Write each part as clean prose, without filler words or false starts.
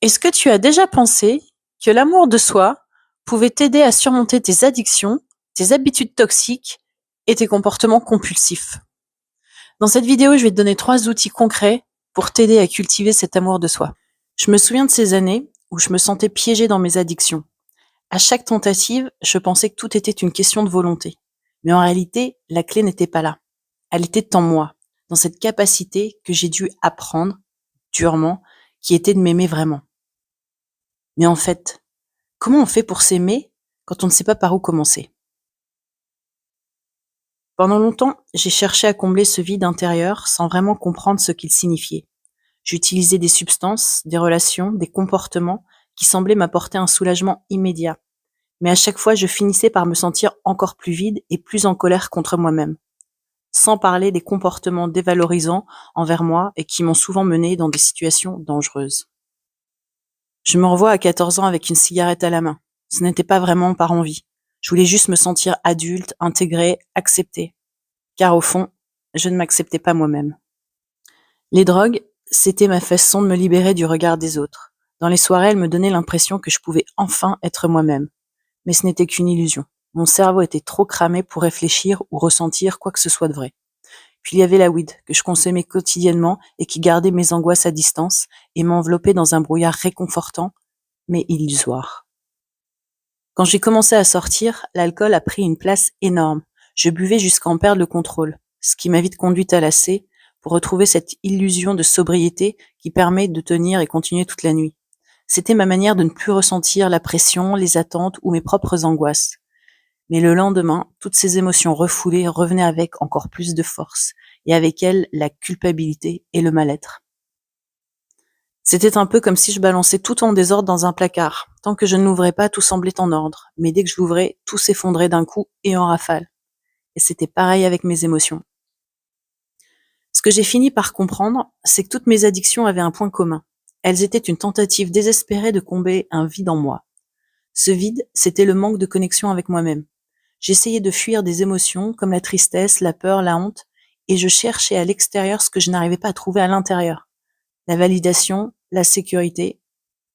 Est-ce que tu as déjà pensé que l'amour de soi pouvait t'aider à surmonter tes addictions, tes habitudes toxiques et tes comportements compulsifs? Dans cette vidéo, je vais te donner 3 outils concrets pour t'aider à cultiver cet amour de soi. Je me souviens de ces années où je me sentais piégée dans mes addictions. À chaque tentative, je pensais que tout était une question de volonté. Mais en réalité, la clé n'était pas là. Elle était en moi, dans cette capacité que j'ai dû apprendre durement, qui était de m'aimer vraiment. Mais en fait, comment on fait pour s'aimer quand on ne sait pas par où commencer? Pendant longtemps, j'ai cherché à combler ce vide intérieur sans vraiment comprendre ce qu'il signifiait. J'utilisais des substances, des relations, des comportements qui semblaient m'apporter un soulagement immédiat. Mais à chaque fois, je finissais par me sentir encore plus vide et plus en colère contre moi-même. Sans parler des comportements dévalorisants envers moi et qui m'ont souvent mené dans des situations dangereuses. Je me revois à 14 ans avec une cigarette à la main. Ce n'était pas vraiment par envie. Je voulais juste me sentir adulte, intégrée, acceptée. Car au fond, je ne m'acceptais pas moi-même. Les drogues, c'était ma façon de me libérer du regard des autres. Dans les soirées, elles me donnaient l'impression que je pouvais enfin être moi-même. Mais ce n'était qu'une illusion. Mon cerveau était trop cramé pour réfléchir ou ressentir quoi que ce soit de vrai. Puis il y avait la weed, que je consommais quotidiennement et qui gardait mes angoisses à distance et m'enveloppait dans un brouillard réconfortant, mais illusoire. Quand j'ai commencé à sortir, l'alcool a pris une place énorme. Je buvais jusqu'à en perdre le contrôle, ce qui m'a vite conduite à lasser pour retrouver cette illusion de sobriété qui permet de tenir et continuer toute la nuit. C'était ma manière de ne plus ressentir la pression, les attentes ou mes propres angoisses. Mais le lendemain, toutes ces émotions refoulées revenaient avec encore plus de force, et avec elles la culpabilité et le mal-être. C'était un peu comme si je balançais tout en désordre dans un placard. Tant que je ne l'ouvrais pas, tout semblait en ordre. Mais dès que je l'ouvrais, tout s'effondrait d'un coup et en rafale. Et c'était pareil avec mes émotions. Ce que j'ai fini par comprendre, c'est que toutes mes addictions avaient un point commun. Elles étaient une tentative désespérée de combler un vide en moi. Ce vide, c'était le manque de connexion avec moi-même. J'essayais de fuir des émotions comme la tristesse, la peur, la honte, et je cherchais à l'extérieur ce que je n'arrivais pas à trouver à l'intérieur. La validation, la sécurité,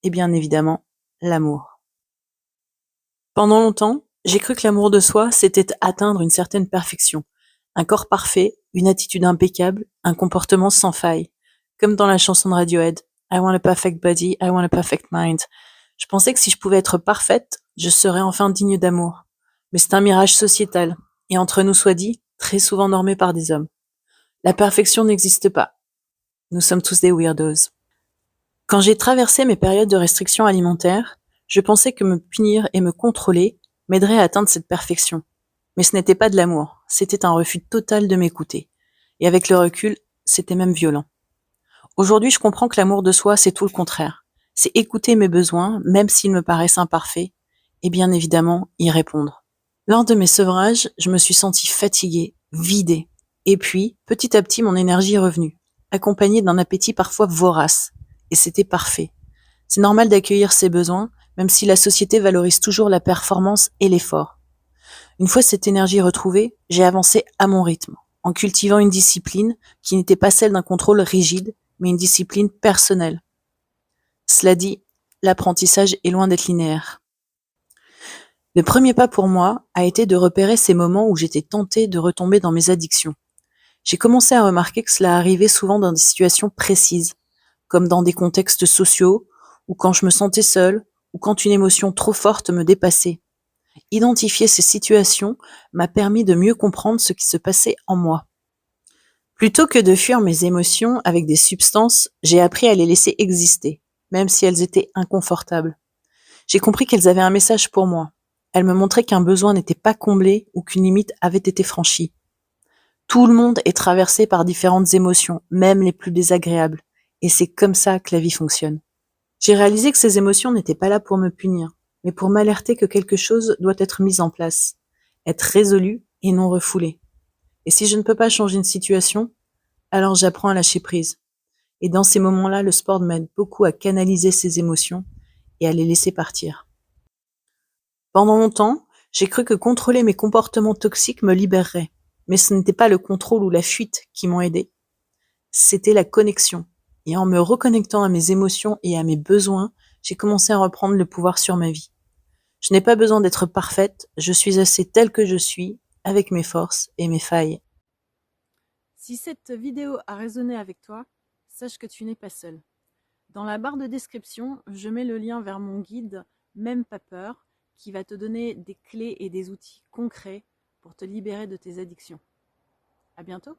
et bien évidemment, l'amour. Pendant longtemps, j'ai cru que l'amour de soi, c'était atteindre une certaine perfection. Un corps parfait, une attitude impeccable, un comportement sans faille. Comme dans la chanson de Radiohead, I want a perfect body, I want a perfect mind. Je pensais que si je pouvais être parfaite, je serais enfin digne d'amour. Mais c'est un mirage sociétal, et entre nous soit dit, très souvent normé par des hommes. La perfection n'existe pas. Nous sommes tous des weirdos. Quand j'ai traversé mes périodes de restriction alimentaire, je pensais que me punir et me contrôler m'aiderait à atteindre cette perfection. Mais ce n'était pas de l'amour, c'était un refus total de m'écouter. Et avec le recul, c'était même violent. Aujourd'hui, je comprends que l'amour de soi, c'est tout le contraire. C'est écouter mes besoins, même s'ils me paraissent imparfaits, et bien évidemment, y répondre. Lors de mes sevrages, je me suis sentie fatiguée, vidée. Et puis, petit à petit, mon énergie est revenue, accompagnée d'un appétit parfois vorace. Et c'était parfait. C'est normal d'accueillir ses besoins, même si la société valorise toujours la performance et l'effort. Une fois cette énergie retrouvée, j'ai avancé à mon rythme, en cultivant une discipline qui n'était pas celle d'un contrôle rigide, mais une discipline personnelle. Cela dit, l'apprentissage est loin d'être linéaire. Le premier pas pour moi a été de repérer ces moments où j'étais tentée de retomber dans mes addictions. J'ai commencé à remarquer que cela arrivait souvent dans des situations précises, comme dans des contextes sociaux, ou quand je me sentais seule, ou quand une émotion trop forte me dépassait. Identifier ces situations m'a permis de mieux comprendre ce qui se passait en moi. Plutôt que de fuir mes émotions avec des substances, j'ai appris à les laisser exister, même si elles étaient inconfortables. J'ai compris qu'elles avaient un message pour moi. Elles me montraient qu'un besoin n'était pas comblé ou qu'une limite avait été franchie. Tout le monde est traversé par différentes émotions, même les plus désagréables. Et c'est comme ça que la vie fonctionne. J'ai réalisé que ces émotions n'étaient pas là pour me punir, mais pour m'alerter que quelque chose doit être mis en place, être résolu et non refoulé. Et si je ne peux pas changer une situation, alors j'apprends à lâcher prise. Et dans ces moments-là, le sport m'aide beaucoup à canaliser ces émotions et à les laisser partir. Pendant longtemps, j'ai cru que contrôler mes comportements toxiques me libérerait. Mais ce n'était pas le contrôle ou la fuite qui m'ont aidé. C'était la connexion. Et en me reconnectant à mes émotions et à mes besoins, j'ai commencé à reprendre le pouvoir sur ma vie. Je n'ai pas besoin d'être parfaite, je suis assez telle que je suis, avec mes forces et mes failles. Si cette vidéo a résonné avec toi, sache que tu n'es pas seule. Dans la barre de description, je mets le lien vers mon guide Même pas peur, qui va te donner des clés et des outils concrets pour te libérer de tes addictions. À bientôt!